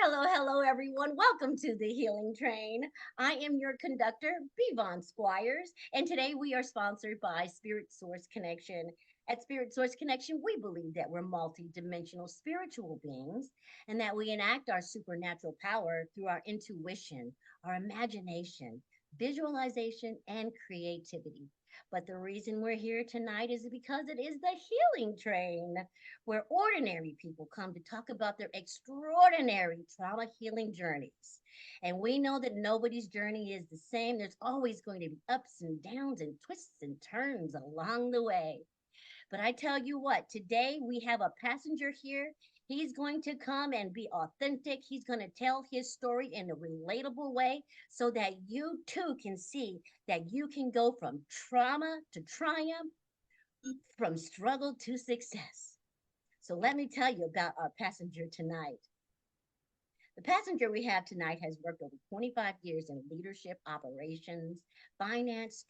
Hello, everyone. Welcome to the Healing Train. I am your conductor, B.Von Squires, and today we are sponsored by Spirit Source Connection. At Spirit Source Connection, we believe that we're multidimensional spiritual beings and that we enact our supernatural power through our intuition, our imagination, visualization, and creativity. But the reason we're here tonight is because it is the Healing Train where ordinary people come to talk about their extraordinary trauma healing journeys. And we know that nobody's journey is the same. There's always going to be ups and downs and twists and turns along the way. But I tell you what, today we have a passenger here. He's going to come and be authentic. He's going to tell his story in a relatable way so that you too can see that you can go from trauma to triumph, from struggle to success. So let me tell you about our passenger tonight. The passenger we have tonight has worked over 25 years in leadership, operations, finance,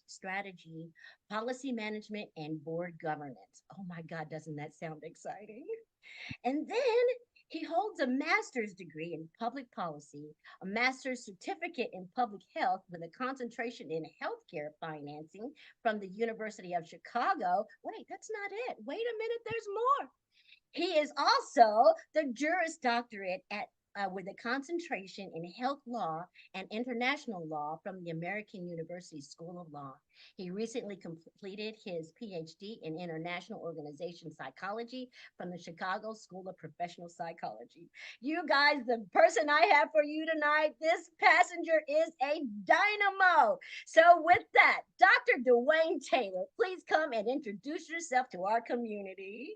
strategy, policy management, and board governance. Oh my God, doesn't that sound exciting? And then he holds a master's degree in public policy, a master's certificate in public health with a concentration in healthcare financing from the University of Chicago. Wait, that's not it. Wait a minute, there's more. He is also the Juris Doctorate at with a concentration in health law and international law from the American University School of Law. He recently completed his PhD in international organization psychology from the Chicago School of Professional Psychology. You guys, the person I have for you tonight, this passenger is a dynamo. So, with that, Dr. Duane Taylor, please come and introduce yourself to our community.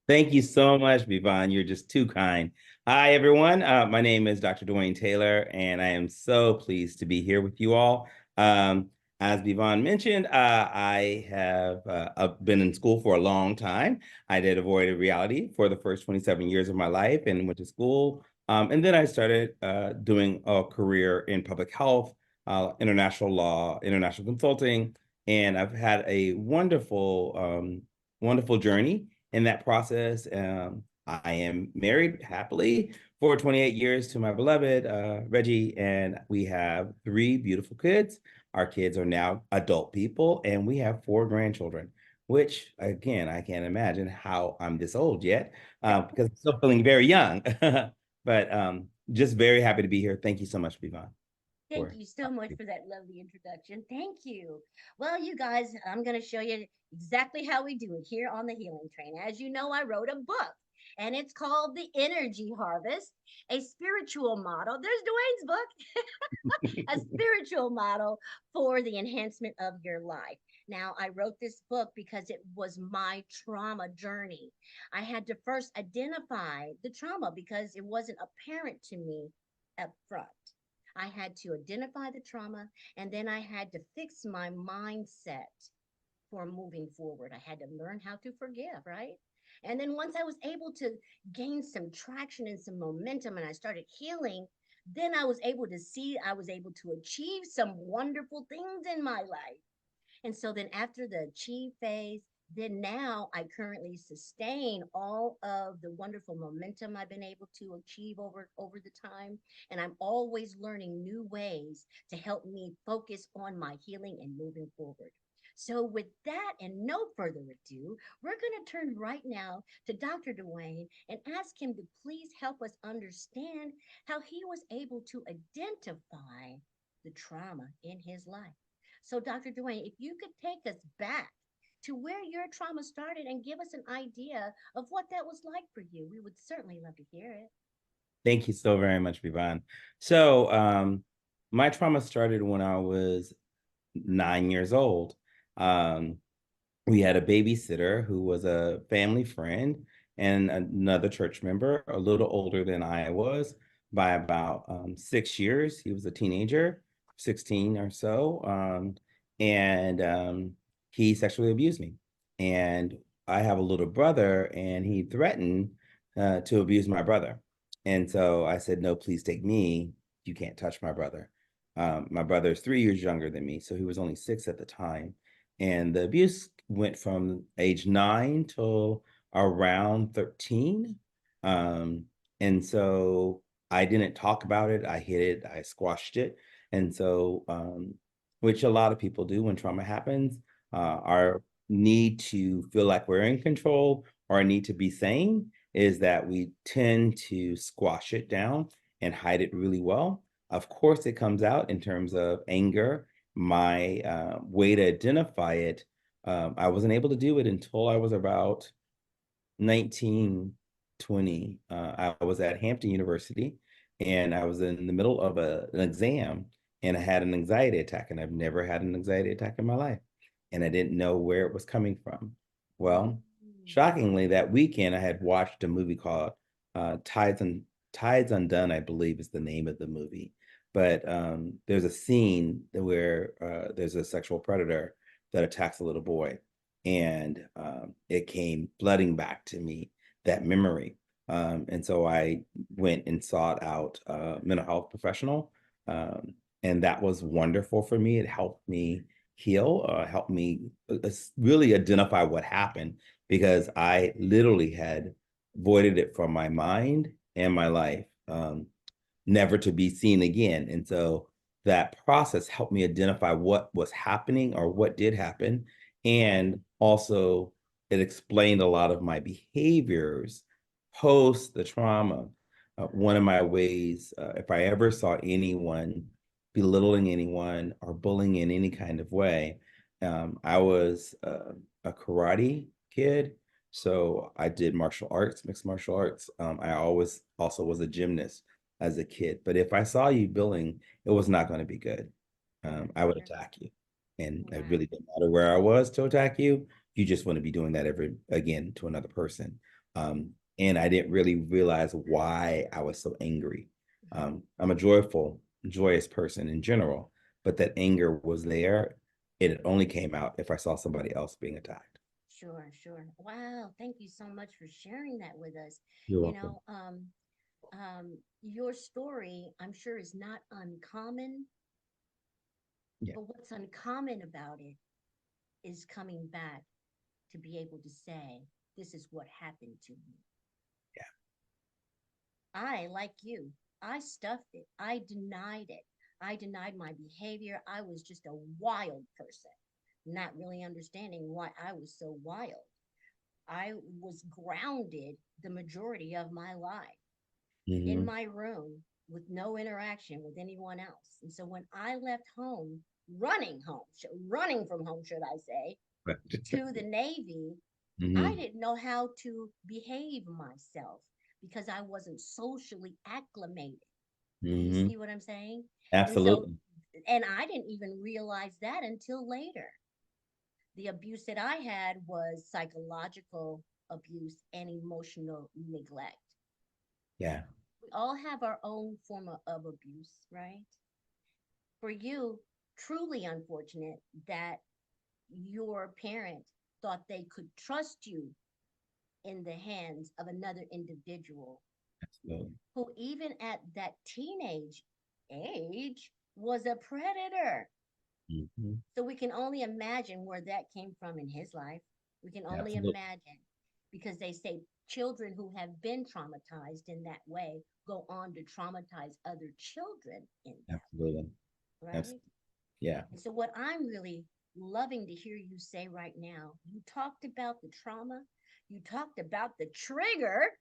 Thank you so much, B.Von. You're just too kind. Hi, everyone. My name is Dr. Duane Taylor, and I am so pleased to be here with you all. As B.Von mentioned, I have been in school for a long time. I did avoided reality for the first 27 years of my life and went to school. And then I started doing a career in public health, international law, international consulting, and I've had a wonderful journey in that process. I am married happily for 28 years to my beloved Reggie, and we have 3 beautiful kids. Our kids are now adult people, and we have 4 grandchildren, which, again, I can't imagine how I'm this old yet because I'm still feeling very young. But just very happy to be here. Thank you so much, B.Von. Thank you so much for that lovely introduction. Thank you. Well, you guys, I'm going to show you exactly how we do it here on the Healing Train. As you know, I wrote a book and it's called The Energy Harvest, a spiritual model. There's Duane's book, a spiritual model for the enhancement of your life. Now, I wrote this book because it was my trauma journey. I had to first identify the trauma because it wasn't apparent to me up front. I had to identify the trauma and then I had to fix my mindset for moving forward. I had to learn how to forgive, right? And then once I was able to gain some traction and some momentum and I started healing, then I was able to see I was able to achieve some wonderful things in my life. And so then after the achieve phase, then now I currently sustain all of the wonderful momentum I've been able to achieve over the time. And I'm always learning new ways to help me focus on my healing and moving forward. So, with that and no further ado, we're going to turn right now to Dr. Duane and ask him to please help us understand how he was able to identify the trauma in his life. So, Dr. Duane, if you could take us back to where your trauma started and give us an idea of what that was like for you, we would certainly love to hear it. Thank you so very much, B.Von. So my trauma started when I was 9 years old. Um, we had a babysitter who was a family friend and another church member, a little older than I was by about 6 years. He was a teenager, 16 or so. And he sexually abused me. And I have a little brother, and he threatened to abuse my brother. And so I said, no, please take me. You can't touch my brother. My brother is 3 years younger than me, so he was only 6 at the time. And the abuse went from age 9 till around 13. And so I didn't talk about it. I hid it. I squashed it. And so, which a lot of people do when trauma happens, our need to feel like we're in control or our need to be sane is that we tend to squash it down and hide it really well. Of course, it comes out in terms of anger. My way to identify it, I wasn't able to do it until I was about 19, 20. I was at Hampton University and I was in the middle of an exam and I had an anxiety attack, and I've never had an anxiety attack in my life. And I didn't know where it was coming from. Well, Mm. shockingly, that weekend I had watched a movie called Tides Undone, I believe is the name of the movie. But there's a scene where there's a sexual predator that attacks a little boy, and it came flooding back to me, that memory. And so I went and sought out a mental health professional, and that was wonderful for me. It helped me heal, helped me really identify what happened, because I literally had voided it from my mind and my life, never to be seen again. And so that process helped me identify what was happening or what did happen. And also, it explained a lot of my behaviors post the trauma. One of my ways, if I ever saw anyone belittling anyone or bullying in any kind of way, I was a karate kid. So I did martial arts, mixed martial arts. I always also was a gymnast as a kid. But if I saw you billing, it was not going to be good. I would Sure. attack you. And it Wow. really didn't matter where I was to attack you. You just want to be doing that ever again to another person. And I didn't really realize why I was so angry. I'm a joyous person in general, but that anger was there. It only came out if I saw somebody else being attacked. Sure, sure. Wow. Thank you so much for sharing that with us. You're You welcome. know, your story, I'm sure, is not uncommon, Yeah. but what's uncommon about it is coming back to be able to say, this is what happened to me. I, like you, I stuffed it. I denied it. I denied my behavior. I was just a wild person, not really understanding why I was so wild. I was grounded the majority of my life in Hmm. my room with no interaction with anyone else. And so when I left home, running from home, should I say, to the Navy, I Hmm. didn't know how to behave myself because I wasn't socially acclimated. You Hmm. see what I'm saying? And so, Absolutely. and I didn't even realize that until later. The abuse that I had was psychological abuse and emotional neglect. Yeah. We all have our own form of abuse, right? For you, truly unfortunate that your parent thought they could trust you in the hands of another individual Absolutely. who, even at that teenage age, was a predator. Hmm. So we can only imagine where that came from in his life. We can only Absolutely. imagine because they say children who have been traumatized in that way go on to traumatize other children in that way, Absolutely. right? Absolutely. Yeah. And so, what I'm really loving to hear you say right now, you talked about the trauma, you talked about the trigger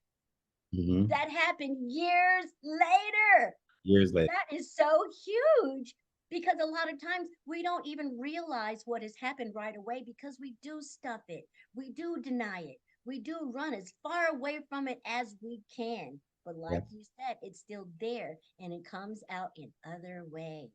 Hmm. that happened years later. Years later. That is so huge because a lot of times we don't even realize what has happened right away because we do stuff it, we do deny it, we do run as far away from it as we can. But Yeah. like you said, it's still there and it comes out in other ways.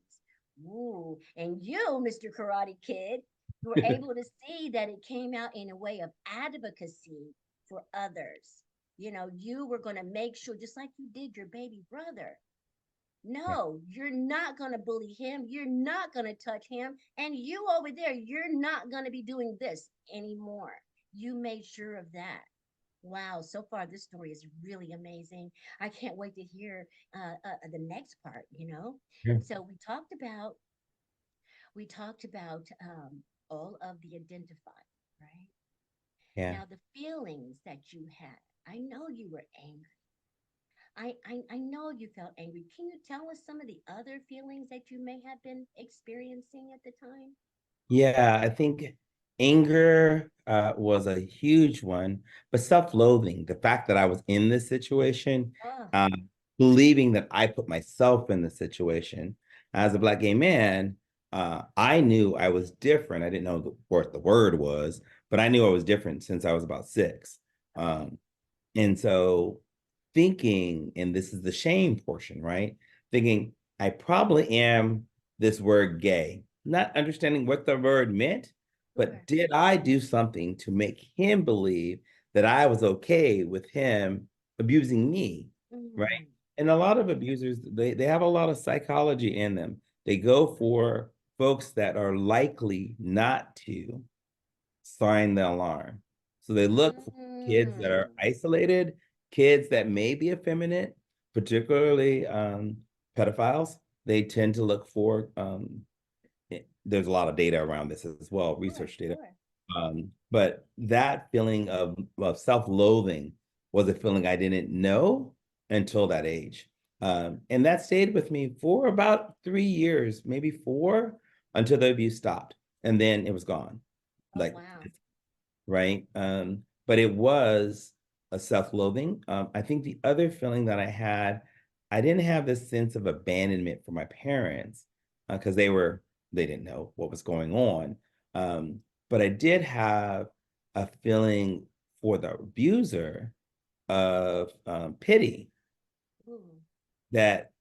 Ooh, and you, Mr. Karate Kid, were able to see that it came out in a way of advocacy for others. You know, you were going to make sure, just like you did your baby brother, Yeah. no, you're not going to bully him. You're not going to touch him. And you over there, you're not going to be doing this anymore. You made sure of that. Wow, so far this story is really amazing. I can't wait to hear the next part, you know? Yeah. And so we talked about all of the identify, right? Yeah. Now the feelings that you had. I know you were angry. I know you felt angry. Can you tell us some of the other feelings that you may have been experiencing at the time? Yeah, I think anger was a huge one, but self-loathing, the fact that I was in this situation, Oh, um, believing that I put myself in the situation as a Black gay man, I knew I was different. I didn't know what the word was, but I knew I was different since I was about six. okay. Um, and so thinking, and this is the shame portion, right? Thinking, I probably am this word gay, not understanding what the word meant, but Sure. did I do something to make him believe that I was okay with him abusing me, right? Mm, And a lot of abusers, they have a lot of psychology in them. They go for folks that are likely not to sign the alarm. So they look for kids that are mm, isolated, kids that may be effeminate, particularly pedophiles. They tend to look for, there's a lot of data around this as well, sure, research data. sure. But that feeling of self-loathing was a feeling I didn't know until that age. And that stayed with me for about 3 years, maybe four, until the abuse stopped. And then it was gone. Oh, Like wow. right? But it was a self-loathing. I think the other feeling that I had, I didn't have this sense of abandonment for my parents because they didn't know what was going on. But I did have a feeling for the abuser of pity Ooh, that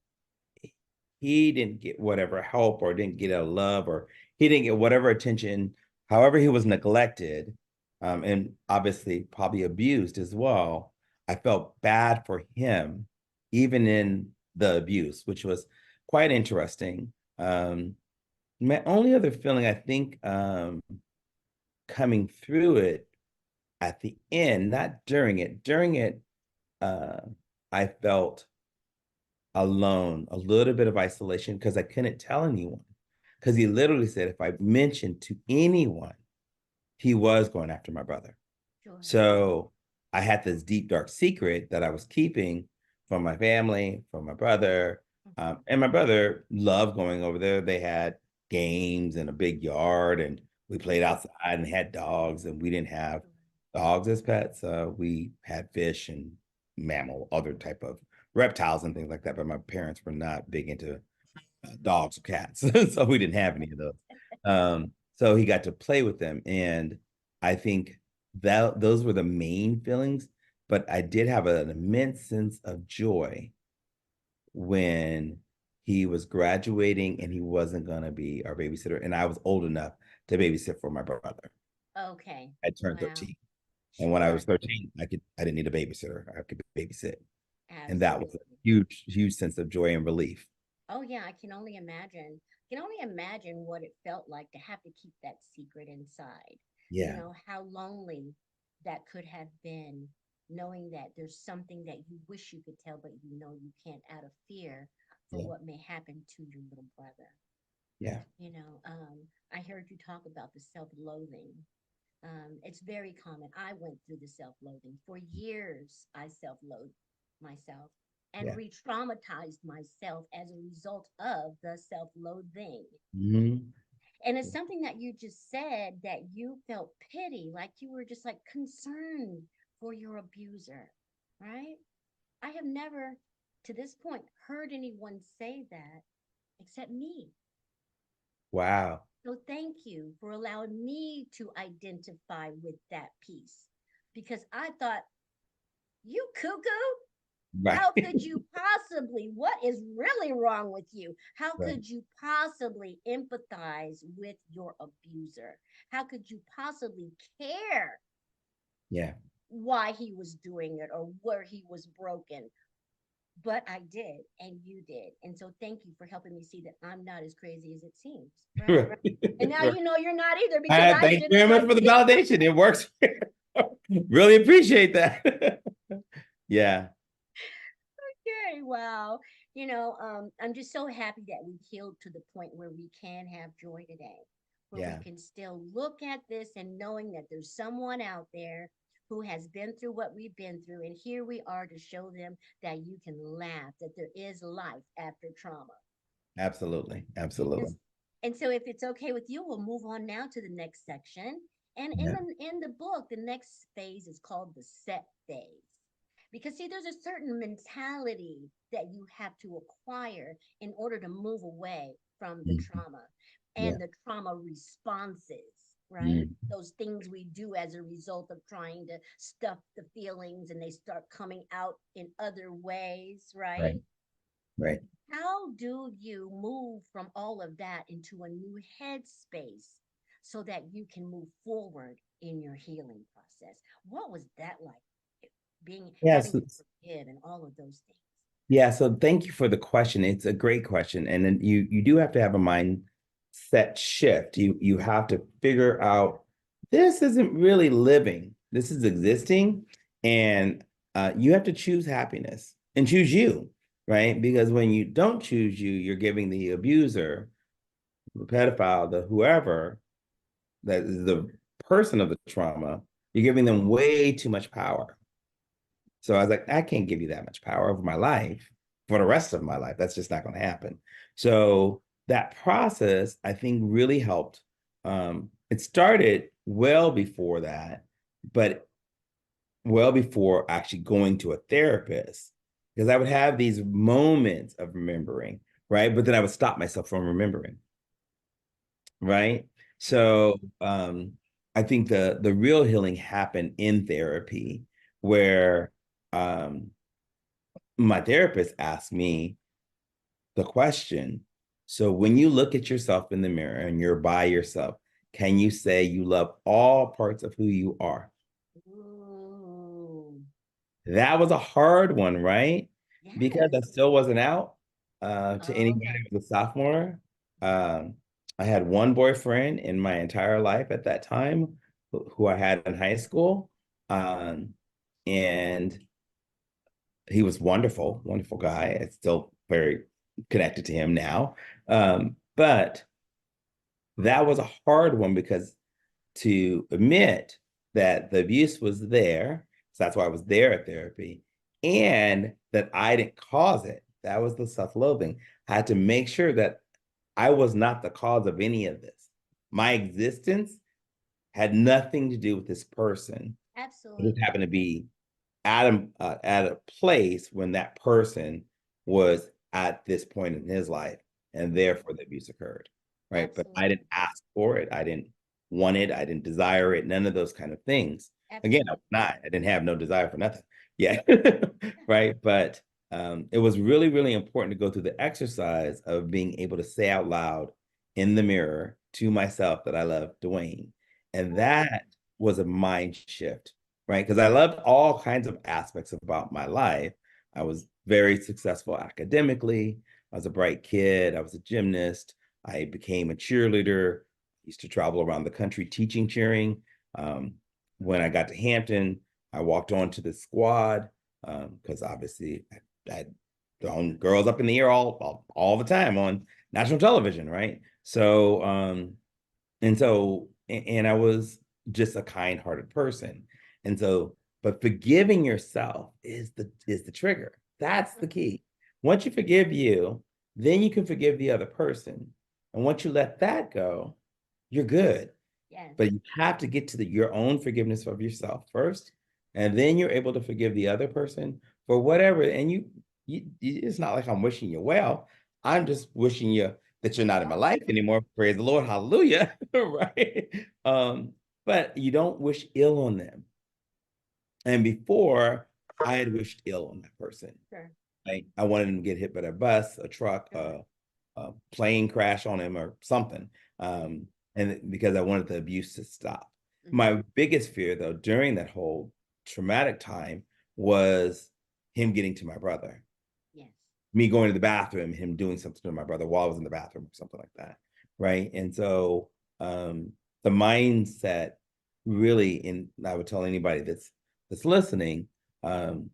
he didn't get whatever help or didn't get a love or he didn't get whatever attention, however he was neglected, and obviously probably abused as well. I felt bad for him, even in the abuse, which was quite interesting. My only other feeling, I think, coming through it at the end, not during it, uh, I felt alone, a little bit of isolation because I couldn't tell anyone. Because he literally said if I mentioned to anyone, he was going after my brother. sure. So I had this deep, dark secret that I was keeping from my family, from my brother. Mhm. And my brother loved going over there. They had games and a big yard, and we played Mm, outside and had dogs, and we didn't have sure. dogs as pets. We had fish and mammal, other type of reptiles and things like that. But my parents were not big into dogs or cats, so we didn't have any of those. So he got to play with them, and I think that those were the main feelings. But I did have an immense sense of joy when he was graduating and he wasn't going to be our babysitter, and I was old enough to babysit for my brother. Okay. I turned Wow. 13, and when I Sure. was 13, I didn't need a babysitter. I could babysit, and that was a Absolutely. huge, huge sense of joy and relief. Oh yeah, I can only imagine. Can only imagine what it felt like to have to keep that secret inside. You Yeah, know, how lonely that could have been, knowing that there's something that you wish you could tell, but you know you can't out of fear for yeah, what may happen to your little brother. yeah, You know, I heard you talk about the self-loathing. It's very common. I went through the self-loathing. For years. I self-loathed myself and yeah. re-traumatized myself as a result of the self-loathing. Mhm. And it's something that you just said, that you felt pity, like you were just like concerned for your abuser, right? I have never to this point heard anyone say that except me. Wow. So thank you for allowing me to identify with that piece, because I thought, you cuckoo, how could Right. you possibly, what is really wrong with you? How Right. could you possibly empathize with your abuser? How could you possibly care Yeah. why he was doing it or where he was broken? But I did, and you did. And so thank you for helping me see that I'm not as crazy as it seems, right? Right. And now Right. you know you're not either, because I Thank you didn't very much like for the you. validation. It works. Really appreciate that. Yeah. Okay, wow. I'm just so happy that we've healed to the point where we can have joy today, where we Yeah. can still look at this and knowing that there's someone out there who has been through what we've been through. And here we are to show them that you can laugh, that there is life after trauma. Absolutely. And, Absolutely. and so, if it's okay with you, we'll move on now to the next section. And in Yeah. the book, the next phase is called the set phase. Because see, there's a certain mentality that you have to acquire in order to move away from the Mhm. trauma Yeah. and the trauma responses, right? Mm. Those things we do as a result of trying to stuff the feelings and they start coming out in other ways, right? Right. Right. How do you move from all of that into a new headspace so that you can move forward in your healing process? What was that like? Being having Yes. to forgive and all of those things. Yeah, so thank you for the question. It's a great question. And then you do have to have a mindset shift. You have to figure out this isn't really living. This is existing. And you have to choose happiness and choose you, right? Because when you don't choose you, you're giving the abuser, the pedophile, the whoever that is the person of the trauma, you're giving them way too much power. So I was like, I can't give you that much power over my life for the rest of my life. That's just not going to happen. So that process, I think, really helped. It started well before that, but well before actually going to a therapist, because I would have these moments of remembering, right? But then I would stop myself from remembering, right? So I think the real healing happened in therapy, where um, my therapist asked me the question. So when you look at yourself in the mirror and you're by yourself, can you say you love all parts of who you are? Ooh, That was a hard one, right? Because I yes. still wasn't out to Oh, anybody okay. who was a sophomore. Um, I had one boyfriend in my entire life at that time, who I had in high school. Um, and he was wonderful, wonderful guy. I'm still very connected to him now. But that was a hard one, because to admit that the abuse was there, so that's why I was there at therapy, and that I didn't cause it. That was the self-loathing. I had to make sure that I was not the cause of any of this. My existence had nothing to do with this person. It just Absolutely. happened to be at a place when that person was at this point in his life, and Mhm. therefore the abuse occurred, right? But I Absolutely. didn't ask for it. I didn't want it. I didn't desire it. None of those kind of things. Again, I Absolutely. was not. I didn't have no desire for nothing. Yeah, right. But it was really, really important to go through the exercise of being able to say out loud in the mirror to myself that I love Duane, and that was a mind shift, right? Because I loved all kinds of aspects about my life. I was very successful academically. I was a bright kid. I was a gymnast. I became a cheerleader. I used to travel around the country teaching cheering. Um, when I got to Hampton, I walked on to the squad, because obviously I had thrown girls up in the air all the time on national television, right? So and I was just a kind-hearted person. And so, but forgiving yourself is the trigger. That's the key. Once you forgive you, then you can forgive the other person. And once you let that go, you're good. Yes. But you have to get to your own forgiveness of yourself first, and then you're able to forgive the other person for whatever. And it's not like I'm wishing you well. I'm just wishing you that you're not in my Oh, life anymore. Praise the Lord, hallelujah, right? But you don't wish ill on them. And before, I had wished ill on that person. sure. Like I wanted him to get hit by a bus, a truck, Sure. a plane crash on him or something. And because I wanted the abuse to stop. Hmm. My biggest fear, though, during that whole traumatic time was him getting to my brother, Yes. me going to the bathroom, him doing something to my brother while I was in the bathroom, or something like that. Right. And so the mindset really, and I would tell anybody that's listening, um,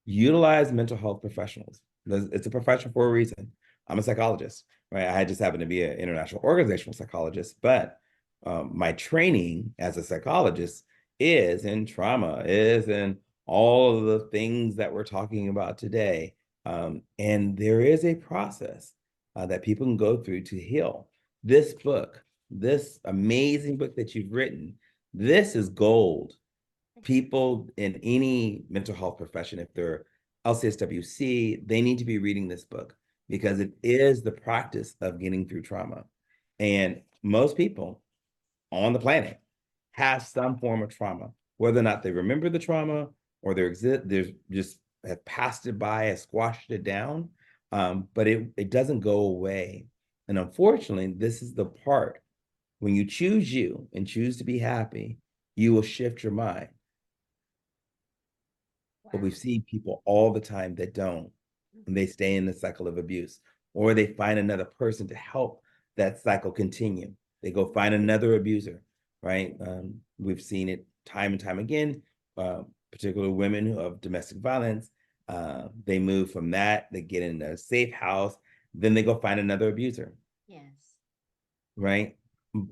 utilize mental health professionals. It's a profession for a reason. I'm a psychologist, right? I just happen to be an international organizational psychologist, but my training as a psychologist is in trauma, is in all of the things that we're talking about today. And there is a process that people can go through to heal. This book, this amazing book that you've written, this is gold. People in any mental health profession, if they're LCSWC, they need to be reading this book because it is the practice of getting through trauma. And most people on the planet have some form of trauma, whether or not they remember the trauma or there's just have passed it by, have squashed it down, but it doesn't go away. And unfortunately, this is the part when you choose you and choose to be happy, you will shift your mind. But we Wow. see people all the time that don't, and they Mhm. stay in the cycle of abuse, or they find another person to help that cycle continue. They go find another abuser, right? We've seen it time and time again, particularly women who have domestic violence. They move from that, they get in a safe house, then they go find another abuser, Yes. right?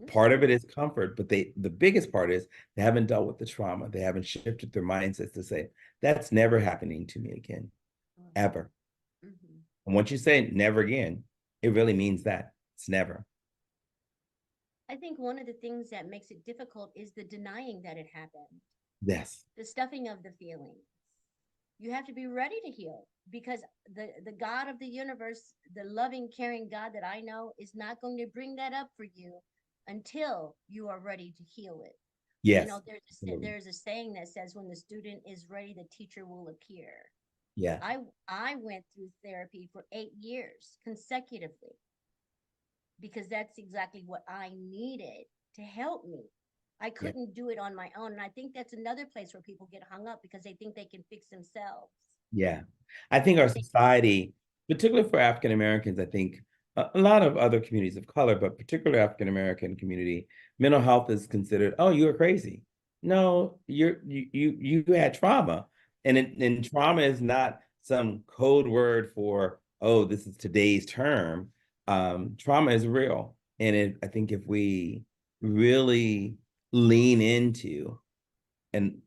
Part of Mhm. it is comfort, but the biggest part is they haven't dealt with the trauma. They haven't shifted their mindsets to say, that's never happening to me again, Oh, ever. mhm. And once you say never again, it really means that it's never. I think one of the things that makes it difficult is the denying that it happened, Yes. the stuffing of the feelings. You have to be ready to heal because the God of the universe, the loving, caring God that I know, is not going to bring that up for you until you are ready to heal it. You know, Yes. Absolutely. there's a saying that says when the student is ready, the teacher will appear. Yeah. I went through therapy for 8 years consecutively because that's exactly what I needed to help me. I Yeah. couldn't do it on my own. And I think that's another place where people get hung up because they think they can fix themselves. Yeah. I think our But they society, particularly for African Americans, I think a lot of other communities of color, but particularly African American community, mental health is considered, oh, you're crazy. No, you had trauma. And trauma is not some code word for, oh, this is today's term. Trauma is real. And I think if we really lean into and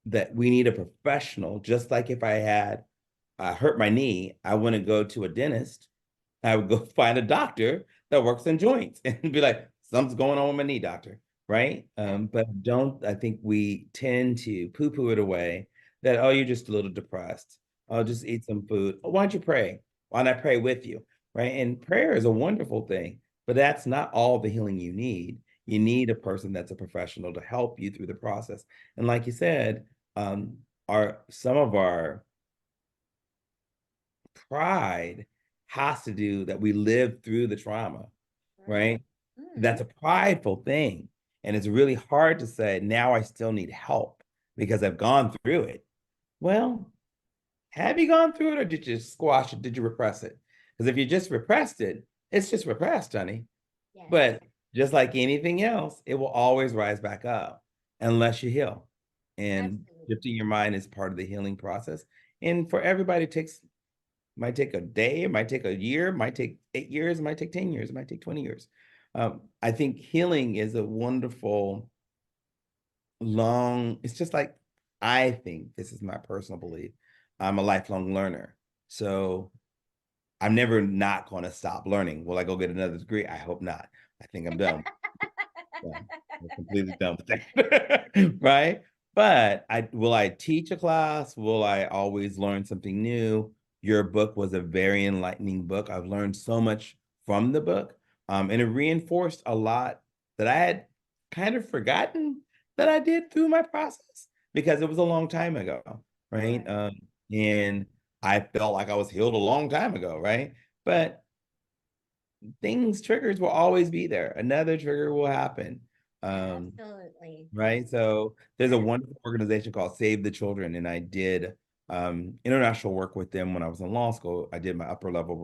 that we need a professional, just like if I hurt my knee, I wouldn't go to a dentist. I would go find a doctor that works in joints and be like, something's going on with my knee, doctor. Right. But absolutely. don't, I think we tend to poo poo it away that, oh, you're just a little depressed. I'll just eat some food. Oh, why don't you pray? Why not pray with you? Right. And prayer is a wonderful thing, but that's not all the healing you need. You need a person that's a professional to help you through the process. And like you said, um, some of our pride has to do that we lived through the trauma, Right. right? Mm-hmm. That's a prideful thing. And it's really hard to say, now I still need help because I've gone through it. Well, have you gone through it or did you squash it? Did you repress it? Because if you just repressed it, it's just repressed, honey. Yes. But just like anything else, it will always rise back up unless you heal. And Absolutely. shifting your mind is part of the healing process. And for everybody, it takes might take a day, it might take a year, it might take 8 years, it might take 10 years, it might take 20 years. I think healing is a wonderful, long, it's just like, I think this is my personal belief. I'm a lifelong learner. So I'm never not going to stop learning. Will I go get another degree? I hope not. I think I'm done. Done. I'm completely done with that. Right? But will I teach a class? Will I always learn something new? Your book was a very enlightening book. I've learned so much from the book. And it reinforced a lot that I had kind of forgotten that I did through my process because it was a long time ago, right? Right. And I felt like I was healed a long time ago, right? But triggers will always be there. Another trigger will happen. Um, Absolutely. right. So there's a wonderful organization called Save the Children, and I did international work with them when I was in law school. I did my upper level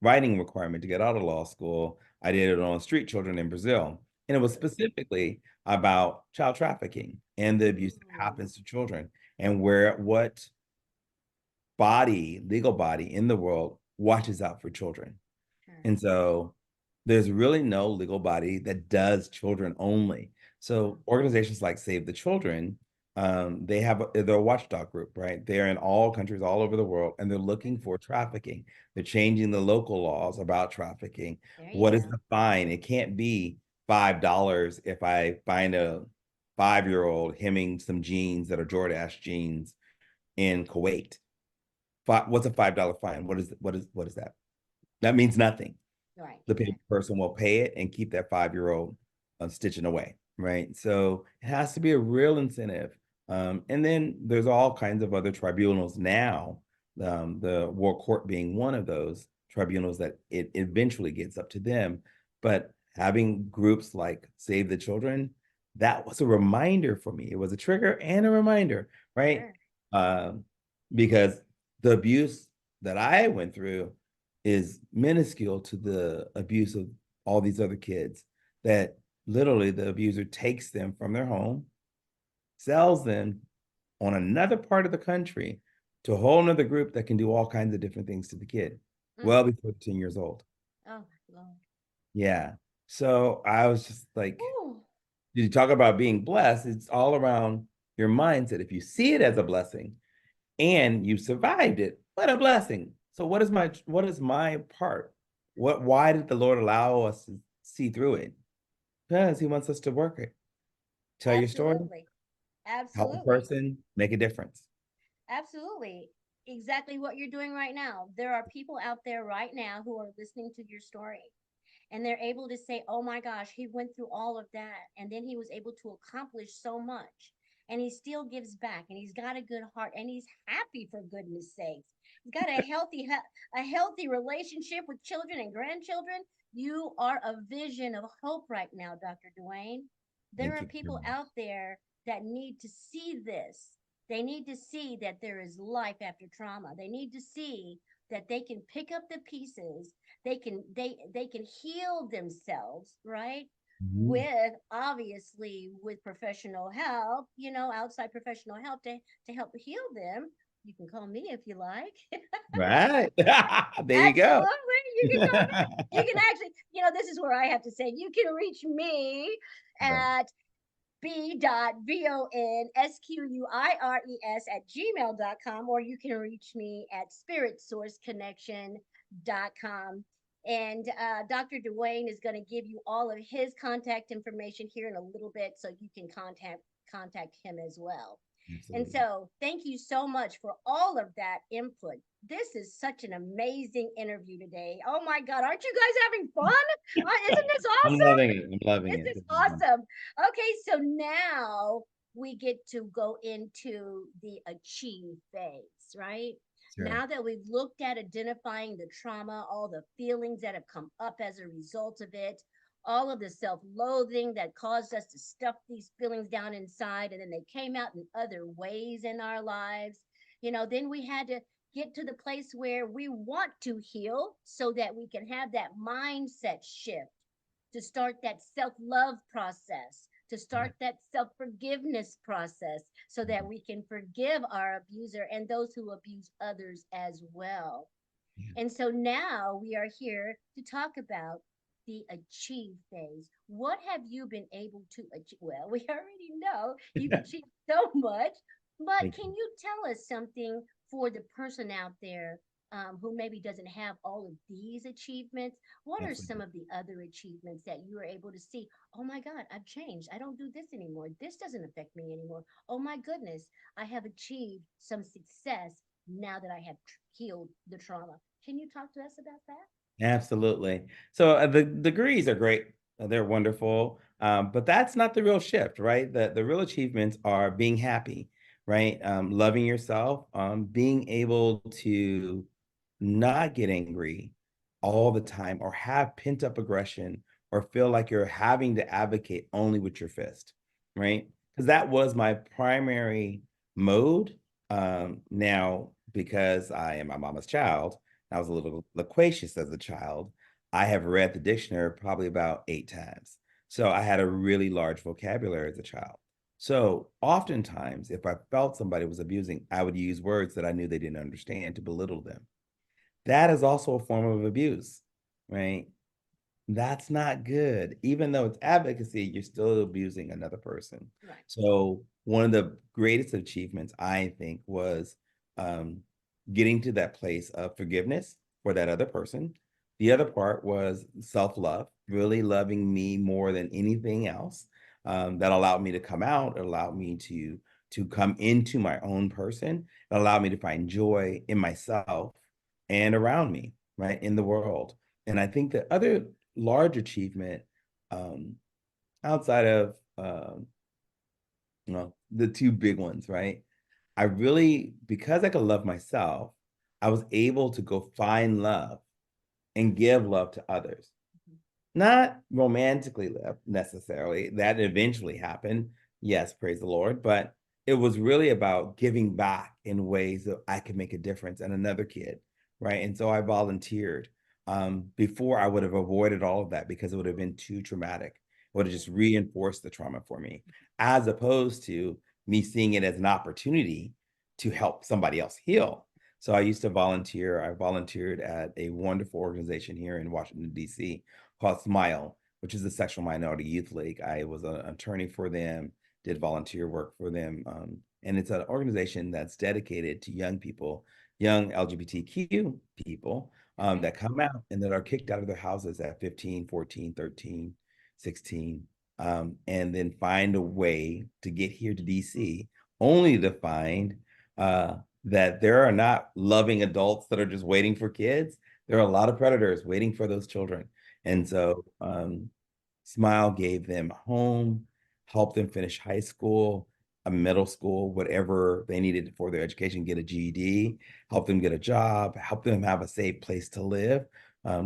writing requirement to get out of law school. I did it on street children in Brazil, and it was specifically about child trafficking and the abuse that Mm, happens to children, and where what legal body in the world watches out for children. sure. And so there's really no legal body that does children only. So organizations like Save the Children, they're a watchdog group, right? They're in all countries all over the world, and they're looking for trafficking. They're changing the local laws about trafficking. There you What is go. the fine? It can't be $5 if I find a 5-year-old hemming some jeans that are Jordache jeans in Kuwait. What's a $5 fine? What is that? That means nothing. Right, The exactly. person will pay it and keep that 5-year-old stitching away, right? So it has to be a real incentive. And then there's all kinds of other tribunals now, the War Court being one of those tribunals that it eventually gets up to them. But having groups like Save the Children, that was a reminder for me. It was a trigger and a reminder, right? Sure. Um, because the abuse that I went through is minuscule to the abuse of all these other kids, that literally the abuser takes them from their home, sells them on another part of the country to a whole nother group that can do all kinds of different things to the kid Mm. well before 10 years old. Oh, Lord. Yeah. So I was just like, Ooh. you talk about being blessed, it's all around your mindset. If you see it as a blessing, and you survived it. What a blessing. So what is my part? Why did the Lord allow us to see through it? Because he wants us to work it. Tell your story, Absolutely. help a Absolutely. person, make a difference. Absolutely. Exactly what you're doing right now. There are people out there right now who are listening to your story, and they're able to say, oh my gosh, he went through all of that. And then he was able to accomplish so much. And he still gives back, and he's got a good heart, and he's happy, for goodness sakes. He's got a healthy relationship with children and grandchildren. You are a vision of hope right now, Dr. Duane. There Thank are you very people much. out there that need to see this. They need to see that there is life after trauma. They need to see that they can pick up the pieces, they can heal themselves, right? Mhm. With, obviously, with professional help, outside professional help to help heal them. You can call me if you like. Right. There you go. Absolutely, you can call me. You can actually, this is where I have to say, you can reach me Right. at b.vonsquires@gmail.com, or you can reach me at spiritsourceconnection.com. And Dr. Duane is going to give you all of his contact information here in a little bit, so you can contact him as well. And Absolutely. so, thank you so much for all of that input. This is such an amazing interview today. Oh my God, aren't you guys having fun? Isn't this I'm awesome? loving it. I'm loving This it. is awesome. Okay, so now we get to go into the achieve phase, right? Sure. Now that we've looked at identifying the trauma, all the feelings that have come up as a result of it, all of the self loathing that caused us to stuff these feelings down inside, and then they came out in other ways in our lives, then we had to get to the place where we want to heal so that we can have that mindset shift, to start that self love process, to Yeah. start that self forgiveness process, so that we can forgive our abuser and those who abuse others as well. Yeah. And so now we are here to talk about the achieve phase. What have you been able to achieve? Well, we already know you've achieved so much, but Thank can you. you tell us something for the person out there, who maybe doesn't have all of these achievements? What are some Absolutely. of the other achievements that you were able to see? Oh my God, I've changed. I don't do this anymore. This doesn't affect me anymore. Oh my goodness, I have achieved some success now that I have healed the trauma. Can you talk to us about that? Absolutely. So the degrees are great. They're wonderful. But that's not the real shift, right? The real achievements are being happy, right? Loving yourself, being able to not get angry all the time or have pent up aggression or feel like you're having to advocate only with your fist, right? Because that was my primary mode. Now, because I am my mama's child, I was a little loquacious as a child. I have read the dictionary probably about 8 times. So I had a really large vocabulary as a child. So oftentimes, if I felt somebody was abusing, I would use words that I knew they didn't understand to belittle them. That is also a form of abuse, right? that's not good. Even though it's advocacy, you're still abusing another person. Right. So one of the greatest achievements, I think, was um, getting to that place of forgiveness for that other person. The other part was self-love, really loving me more than anything else. That allowed me to come out, it allowed me to come into my own person, it allowed me to find joy in myself and around me, right, in the world. And I think the other large achievement, um, outside of well, the two big ones, right? I really, because I could love myself, I was able to go find love and give love to others. Not romantically love necessarily. That eventually happened. Yes, praise the Lord. But it was really about giving back in ways that I could make a difference in another kid, right? And so I volunteered. Before I would have avoided all of that because it would have been too traumatic. It would have just reinforced the trauma for me, as opposed to me seeing it as an opportunity to help somebody else heal. So I used to volunteer. I volunteered at a wonderful organization here in Washington, D.C. called Smile, which is the Sexual Minority Youth League. I was an attorney for them, did volunteer work for them. And it's an organization that's dedicated to young people, young LGBTQ people Okay. that come out and that are kicked out of their houses at 15, 14, 13, 16, and then find a way to get here to DC, only to find that there are not loving adults that are just waiting for kids. There are a lot of predators waiting for those children. And so Smile gave them a home, helped them finish high school, a middle school, whatever they needed for their education, get a GED, help them get a job, help them have a safe place to live.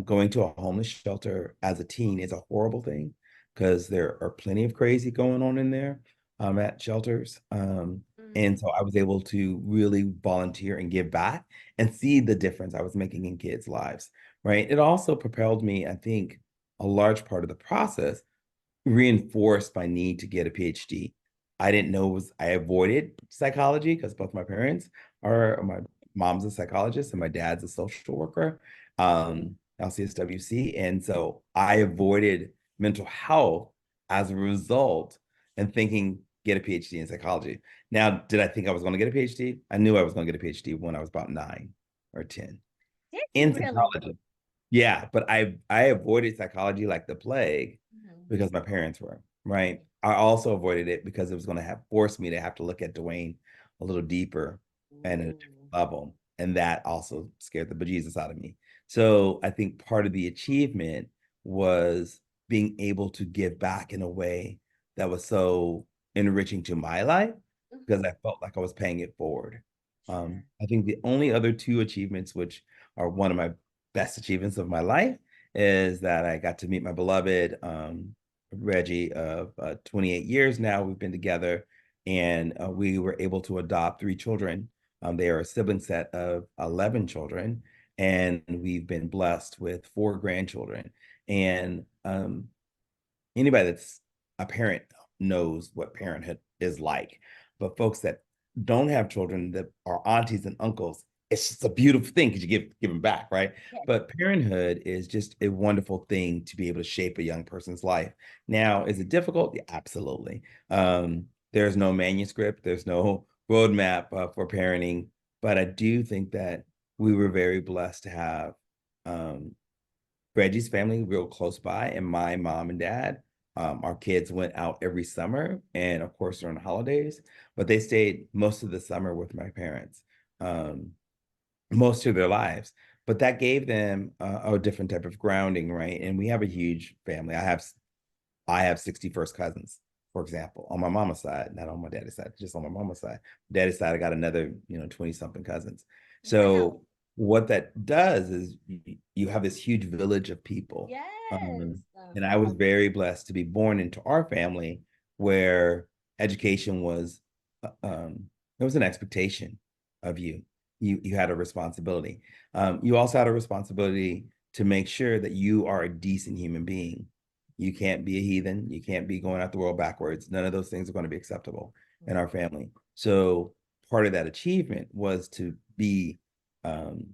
Going to a homeless shelter as a teen is a horrible thing because there are plenty of crazy going on in there at shelters. And Mm. so I was able to really volunteer and give back and see the difference I was making in kids' lives, right? It also propelled me, I think, a large part of the process reinforced my need to get a PhD. I didn't know it was I avoided psychology because both my parents are my mom's a psychologist and my dad's a social worker, LCSWC. And so I avoided mental health as a result and thinking get a PhD in psychology. Now, did I think I was going to get a PhD? I knew I was going to get a PhD when I was about 9 or 10 Did you in really? psychology. Yeah, but I avoided psychology like the plague Mhm. because my parents were, right? I also avoided it because it was going to have forced me to have to look at Duane a little deeper and at a different Ooh. level. And that also scared the bejesus out of me. So I think part of the achievement was being able to give back in a way that was so enriching to my life because Mhm. I felt like I was paying it forward. Sure. I think the only other two achievements, which are one of my best achievements of my life, is that I got to meet my beloved Reggie of 28 years now. We've been together and we were able to adopt 3 children. They are a sibling set of 11 children, and we've been blessed with 4 grandchildren. And anybody that's a parent knows what parenthood is like. But folks that don't have children that are aunties and uncles, it's just a beautiful thing because you give them back, right? Yes. But parenthood is just a wonderful thing to be able to shape a young person's life. Now, is it difficult? Yeah, absolutely. There's no manuscript, there's no roadmap for parenting, but I do think that we were very blessed to have um, Reggie's family real close by, and my mom and dad. Our kids went out every summer and, of course, during the holidays, but they stayed most of the summer with my parents, um, most of their lives. But that gave them a different type of grounding, right? And we have a huge family. I have 61st cousins, for example, on my mama's side, not on my daddy's side, just on my mama's side. Daddy's side, I got another, 20 something cousins. So Wow. what that does is you have this huge village of people. Yes. Um, and I was very blessed to be born into our family where education was, it was an expectation of you. You had a responsibility. You also had a responsibility to make sure that you are a decent human being. You can't be a heathen. You can't be going out the world backwards. None of those things are going to be acceptable in our family. So part of that achievement was to um,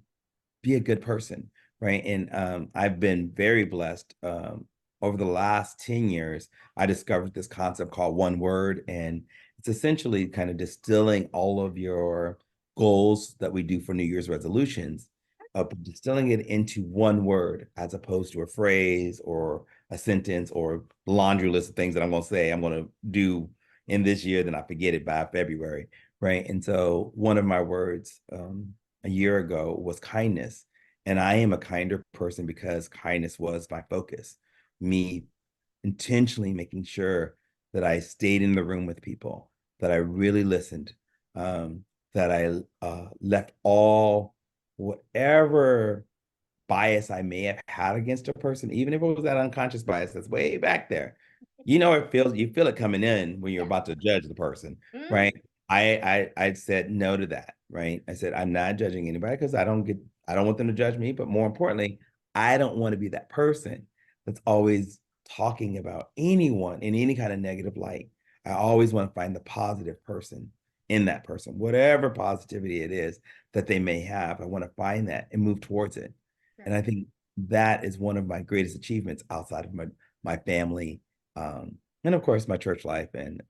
be a good person, right? And I've been very blessed. Over the last 10 years, I discovered this concept called one word, and it's essentially kind of distilling all of your goals that we do for New Year's resolutions, distilling it into one word as opposed to a phrase or a sentence or laundry list of things that I'm going to say I'm going to do in this year, then I forget it by February, right? And so one of my words a year ago was kindness. And I am a kinder person because kindness was my focus. Me intentionally making sure that I stayed in the room with people, that I really listened, that I left all whatever bias I may have had against a person, even if it was that unconscious bias that's way back there. You know, you feel it coming in when you're Yeah. about to judge the person, Mm, right? I said no to that, right? I said, I'm not judging anybody because I don't want them to judge me, but more importantly, I don't want to be that person that's always talking about anyone in any kind of negative light. I always want to find the positive person in that person, whatever positivity it is that they may have. I want to find that and move towards it. And I right. think that is one of my greatest achievements outside of my family, and of course my church life. And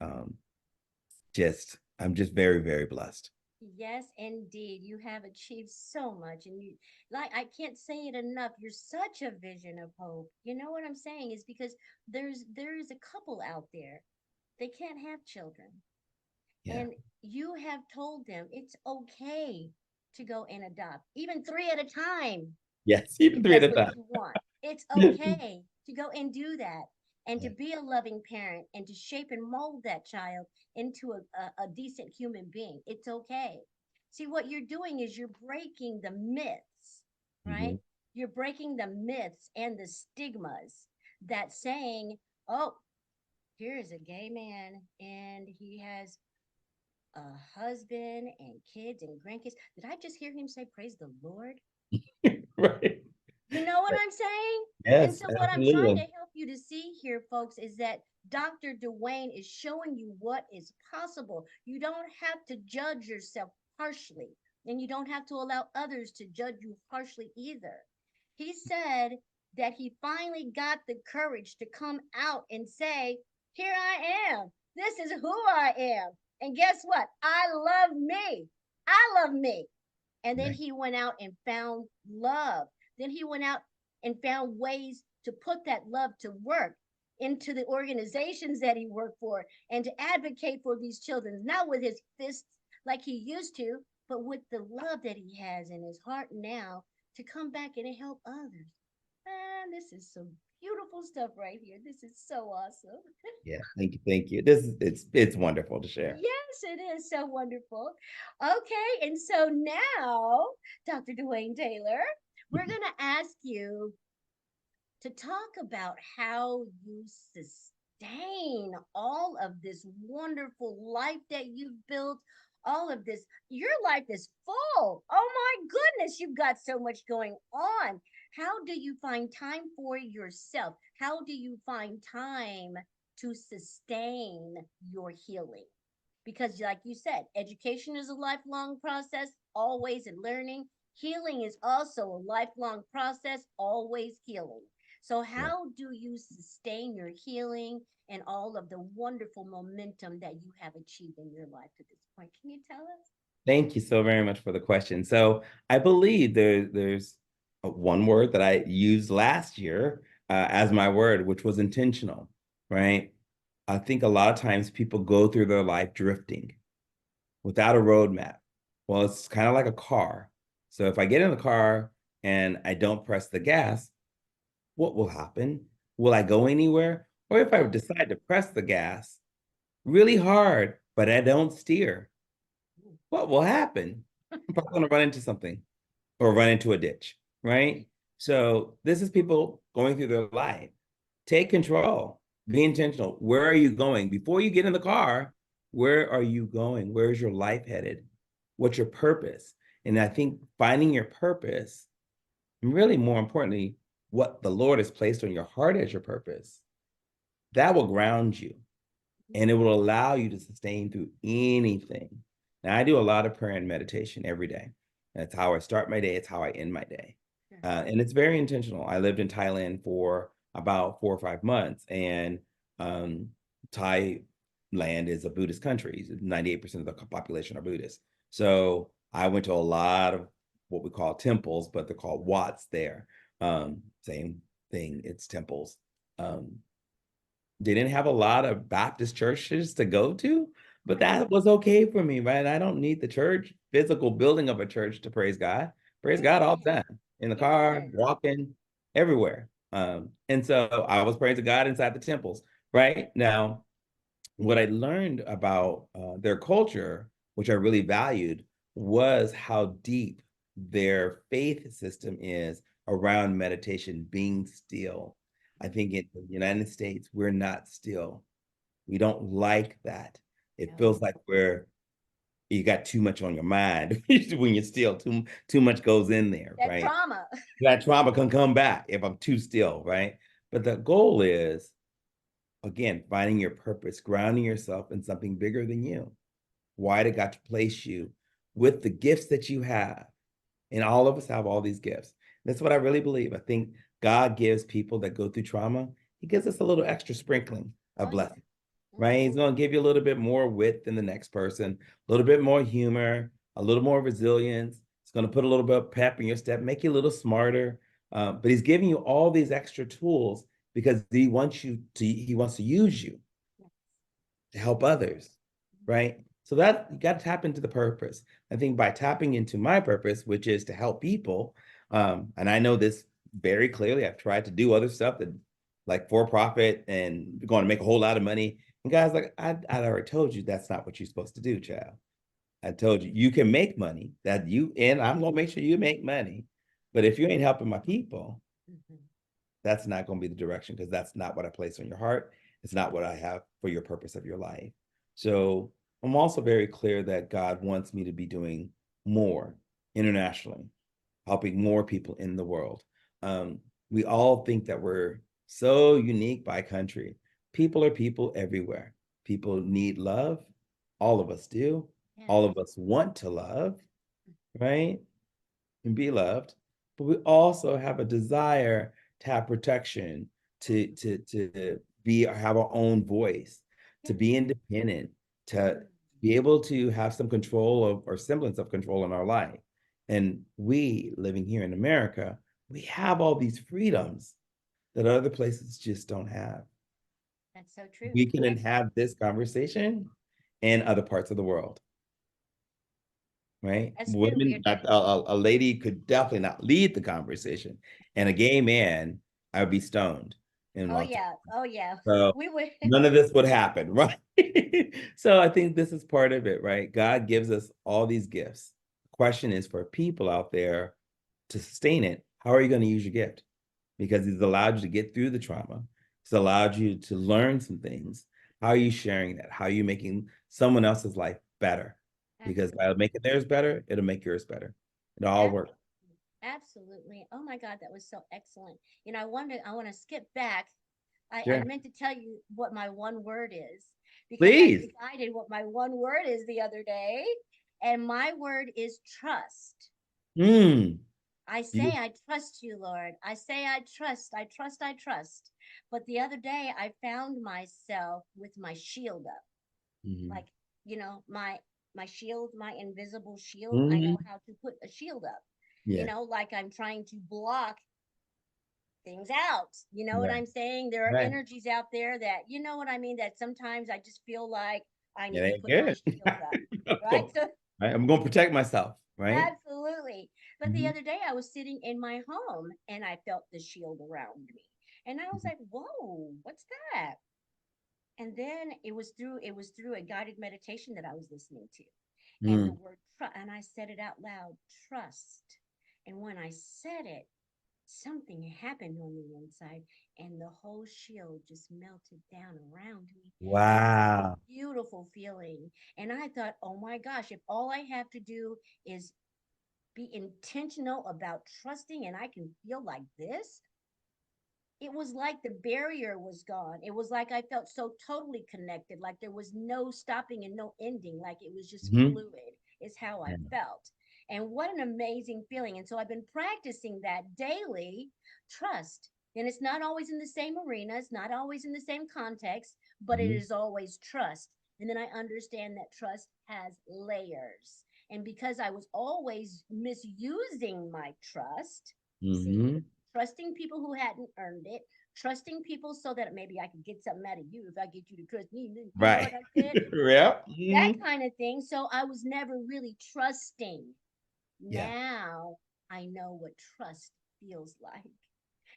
just I'm just very, very blessed. Yes, indeed. You have achieved so much. And you, like, I can't say it enough. You're such a vision of hope. You know what I'm saying? Is because there is a couple out there. They can't have children. Yeah. And you have told them it's okay to go and adopt, even three at a time, Yes. if Even three at that's a what time. you want. It's okay to go and do that and to Yeah. be a loving parent and to shape and mold that child into a decent human being. It's okay. See, what you're doing is you're breaking the myths, right? Mhm. You're breaking the myths and the stigmas that saying, oh, here's a gay man and he has a husband and kids and grandkids. Did I just hear him say, praise the Lord? Right. You know what I'm saying? And Yes, so, what I'm trying to absolutely. help you to see here, folks, is that Dr. Duane is showing you what is possible. You don't have to judge yourself harshly, and you don't have to allow others to judge you harshly either. He said that he finally got the courage to come out and say, here I am. This is who I am. And guess what? I love me. I love me. And then Right. he went out and found love. Then he went out and found ways to put that love to work into the organizations that he worked for and to advocate for these children, not with his fists like he used to, but with the love that he has in his heart now to come back and help others. Man, this is some beautiful stuff right here. This is so awesome. Yeah. Thank you. Thank you. This is it's wonderful to share. Yes, it is so wonderful. Okay, and so now, Dr. Duane Taylor, we're going to ask you to talk about how you sustain all of this wonderful life that you've built, all of this. Your life is full. Oh my goodness, you've got so much going on. How do you find time for yourself? How do you find time to sustain your healing? Because, like you said, education is a lifelong process, always in learning. Healing is also a lifelong process, always healing. So, Yeah. how do you sustain your healing and all of the wonderful momentum that you have achieved in your life to this point? Can you tell us? Thank you so very much for the question. So I believe there's one word that I used last year as my word, which was intentional, right? I think a lot of times people go through their life drifting without a roadmap. Well, it's kind of like a car. So if I get in the car and I don't press the gas, what will happen? Will I go anywhere? Or if I No. decide to press the gas really hard, but I don't steer, what will happen? I'm probably going to run into something or run into a ditch, right? So this is people going through their life. Take control, be intentional. Where are you going? Before you get in the car, where are you going? Where's your life headed? What's your purpose? And I think finding your purpose, and really more importantly, what the Lord has placed on your heart as your purpose, that will ground you and it will allow you to sustain through anything. Now, I do a lot of prayer and meditation every day. That's how I start my day. It's how I end my day. Uh-huh. And it's very intentional. I lived in Thailand for about 4 or 5 months, and um, Thailand is a Buddhist country. 98% of the population are Buddhist. So I went to a lot of what we call temples, but they're called Wats there. Same thing, it's temples. Um, they didn't have a lot of Baptist churches to go to, but Right. that was okay for me, right? I don't need the church, physical building of a church to praise God. Praise God all the Amen. time, in the car, Yes. walking, everywhere. And so I was praising God inside the temples, right? Now, what I learned about their culture, which I really valued, was how deep their faith system is around meditation, being still. I think in the United States, we're not still. We don't like that. It No. feels like you got too much on your mind when you're still. Too much goes in there, That right? trauma. That trauma can come back if I'm too still, right? But the goal is, again, finding your purpose, grounding yourself in something bigger than you. Why did God place you with the gifts that you have? And all of us have all these gifts. That's what I really believe. I think God gives people that go through trauma, He gives us a little extra sprinkling of Oh yeah. blessing, right? Hmm. He's going to give you a little bit more wit than the next person, a little bit more humor, a little more resilience. It's going to put a little bit of pep in your step, make you a little smarter. But He's giving you all these extra tools because He wants to use you Yes. to help others, right? So that you got to tap into the purpose. I think by tapping into my purpose, which is to help people, and I know this very clearly. I've tried to do other stuff that like for profit and going to make a whole lot of money. And guys, like I already told you that's not what you're supposed to do, child. I told you you can make money that you and I'm gonna make sure you make money. But if you ain't helping my people, Hmm. that's not going to be the direction because that's not what I place on your heart. It's not what I have for your purpose of your life. So I'm also very clear that God wants me to be doing more internationally, helping more people in the world. Um, we all think that we're so unique by country. People are people everywhere. People need love. All of us do. Yes. All of us want to love, right? And be loved, but we also have a desire to have protection, to be have our own voice, to Yes. be independent, to Mm. be able to have some control of or semblance of control in our life. And we living here in America, we have all these freedoms that other places just don't have. That's so true. We can And have this conversation in other parts of the world, right? that's true. We are. Women, a lady could definitely not lead the conversation, and a gay man, I would be stoned in Oh long time. yeah. Oh yeah. So We would. none of this would happen, right? So I think this is part of it, right? God gives us all these gifts. The question is for people out there to sustain it. How are you going to use your gift? Because He's allowed you to get through the trauma. He's allowed you to learn some things. How are you sharing that? How are you making someone else's life better? Because by Absolutely. making theirs better, it'll make yours better. It all Ab- works. Absolutely. Oh my God, that was so excellent. I want to skip back. I Sure. meant to tell you what my one word is because I Please. decided what my one word is the other day. And my word is trust. Mm. I You, say, I trust you, Lord. I say, I trust, I trust, I trust. But the other day, I found myself with my shield up. mhm. Like, my shield, my invisible shield. I know Mhm. how to put a shield up, Yeah. like I'm trying to block things out. You know what Right. I'm saying? There are Right. energies out there that, you know what I mean, that sometimes I just feel like I It need to ain't put my good. shield up. Right. Go- So right? I'm going to protect myself, right? absolutely. But the Mhm. other day I was sitting in my home and I felt the shield around me. And I was like, whoa, what's that? And then it was through a guided meditation that I was listening to. And the Mm. word trust, and I said it out loud, trust. And when I said it, something happened on the inside and the whole shield just melted down around me. And it was a Wow. beautiful feeling. And I thought, oh my gosh, if all I have to do is be intentional about trusting and I can feel like this, it was like the barrier was gone. It was like I felt so totally connected, like there was no stopping and no ending, like it was just Mhm. fluid, is how I Yeah. felt. And what an amazing feeling. And so I've been practicing that daily trust. And it's not always in the same arena, it's not always in the same context, but it Mhm. is always trust. And then I understand that trust has layers. And because I was always misusing my trust, see, Mhm. trusting people who hadn't earned it, trusting people so that maybe I could get something out of you if I get you to trust me. You know what Right. I said? Yep. That Mhm. kind of thing. So I was never really trusting. Yeah. Now I know what trust feels like.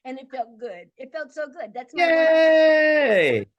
And it felt good. It felt so good. That's my one. Yay.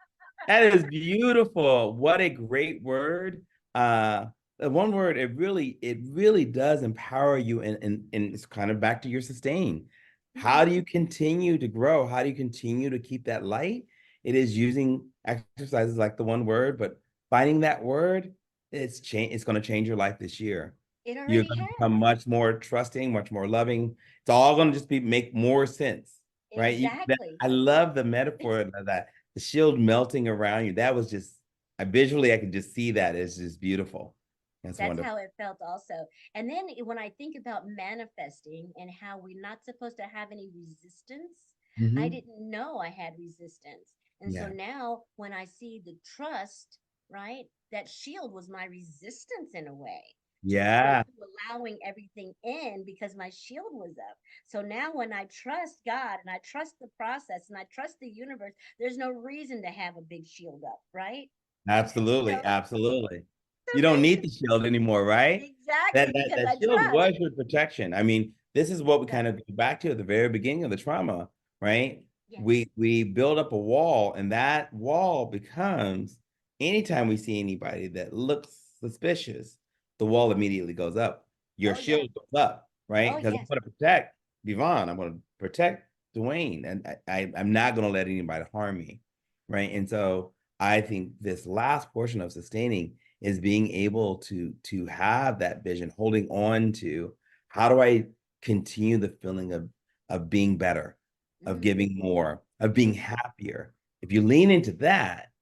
That is beautiful. What a great word. Uh, the one word, it really does empower you, and it's kind of back to your sustain. How Mhm. do you continue to grow? How do you continue to keep that light? It is using exercises like the one word, but finding that word, it's going to change your life this year. It You're already going to become has. much more trusting, much more loving. It's all going to just make more sense, right? Exactly. I love the metaphor of that, the shield melting around you. That was just, I visually, I can just see that. It's just beautiful. That's That's wonderful. how it felt also. And then when I think about manifesting and how we're not supposed to have any resistance, I Hmm. didn't know I had resistance. And so Yeah. now when I see the trust, right, that shield was my resistance in a way Yeah. to allowing everything in because my shield was up. So now when I trust God and I trust the process and I trust the universe, there's no reason to have a big shield up, right? Absolutely. So Absolutely. it's You don't need amazing. the shield anymore, right? Exactly, because That I shield trust. was your protection. I mean, this is what we kind of Exactly. go back to at the very beginning of the trauma, right? Yes. We build up a wall, and that wall becomes, anytime we see anybody that looks suspicious, the wall immediately goes up. Your Oh, yes. shield goes up, right? Oh, Because I'm yes. going to protect B.Von. I'm going to protect Duane, and I'm not going to let anybody harm me, right? And so I think this last portion of sustaining is being able to have that vision, holding on to, how do I continue the feeling of being better, of Mm, giving more, of being mm, happier. If you lean into that,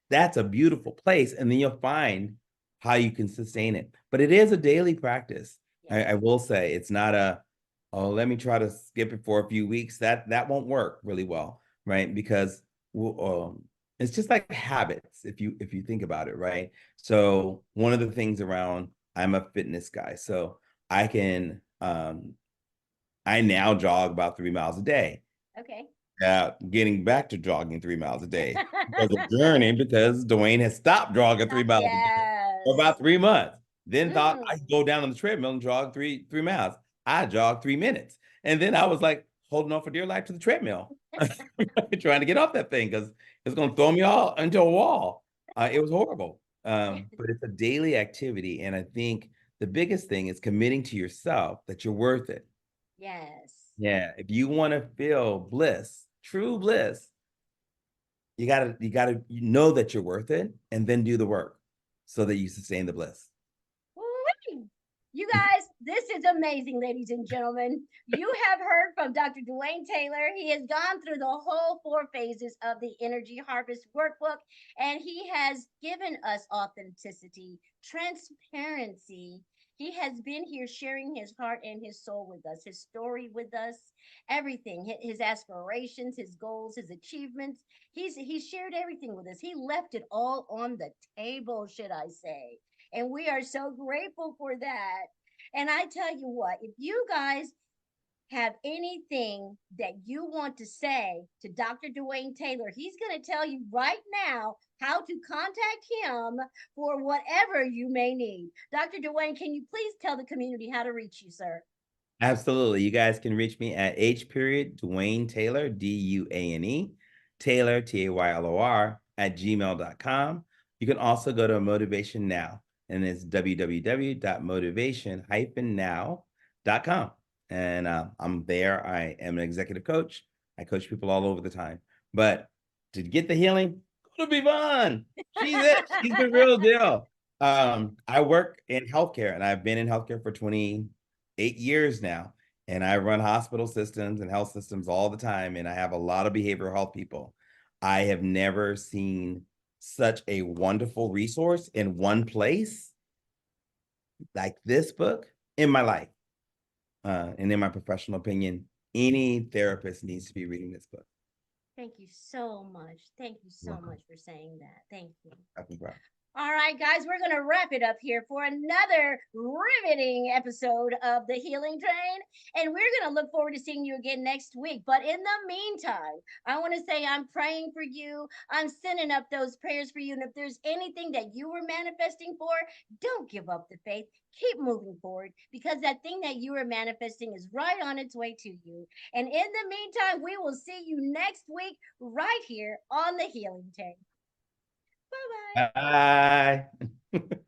that's a beautiful place, and then you'll find how you can sustain it. But it is a daily practice. I yes. will say it's not a, oh, let me try to skip it for a few weeks. That won't work really well, right? Because it's just like habits, if you think about it, right? So one of the things around, I'm a fitness guy, so I can I now jog about 3 miles a day. Okay. Getting back to jogging 3 miles a day was a journey, because Duane has stopped jogging 3 miles a day for Yes. about 3 months. Then thought Mm. I'd go down on the treadmill and jog three miles. I jogged 3 minutes, and then I was like holding on for dear life to the treadmill, trying to get off that thing because it's going to throw me all into a wall. It was horrible. But it's a daily activity, and I think the biggest thing is committing to yourself that you're worth it. Yes. Yeah, if you want to feel bliss, true bliss, you gotta know that you're worth it, and then do the work so that you sustain the bliss. Woo-wee. You guys, this is amazing, ladies and gentlemen. You have heard from Dr. Duane Taylor. He has gone through the whole 4 phases of the Energy Harvest workbook, and he has given us authenticity, transparency. He has been here sharing his heart and his soul with us, his story with us, everything, his aspirations, his goals, his achievements. He's shared everything with us. He left it all on the table, should I say. And we are so grateful for that. And I tell you what, if you guys have anything that you want to say to Dr. Duane Taylor, he's going to tell you right now how to contact him for whatever you may need. Dr. Duane, can you please tell the community how to reach you, sir? Absolutely. You guys can reach me at H period Duane Taylor, Duane, Taylor, Taylor, at gmail.com. You can also go to Motivation Now, and it's www.motivation-now.com. And I'm there. I am an executive coach. I coach people all over the time. But to get the healing, go to B.Von. She's it. She's the real deal. I work in healthcare, and I've been in healthcare for 8 years now, and I run hospital systems and health systems all the time, and I have a lot of behavioral health people. I have never seen such a wonderful resource in one place like this book in my life. And in my professional opinion, any therapist needs to be reading this book. Thank you so much. Thank you You're so welcome. much for saying that. Thank you. Happy Friday. All right, guys, we're going to wrap it up here for another riveting episode of The Healing Train. And we're going to look forward to seeing you again next week. But in the meantime, I want to say I'm praying for you. I'm sending up those prayers for you. And if there's anything that you were manifesting for, don't give up the faith. Keep moving forward because that thing that you are manifesting is right on its way to you. And in the meantime, we will see you next week right here on The Healing Train. Bye bye. Bye.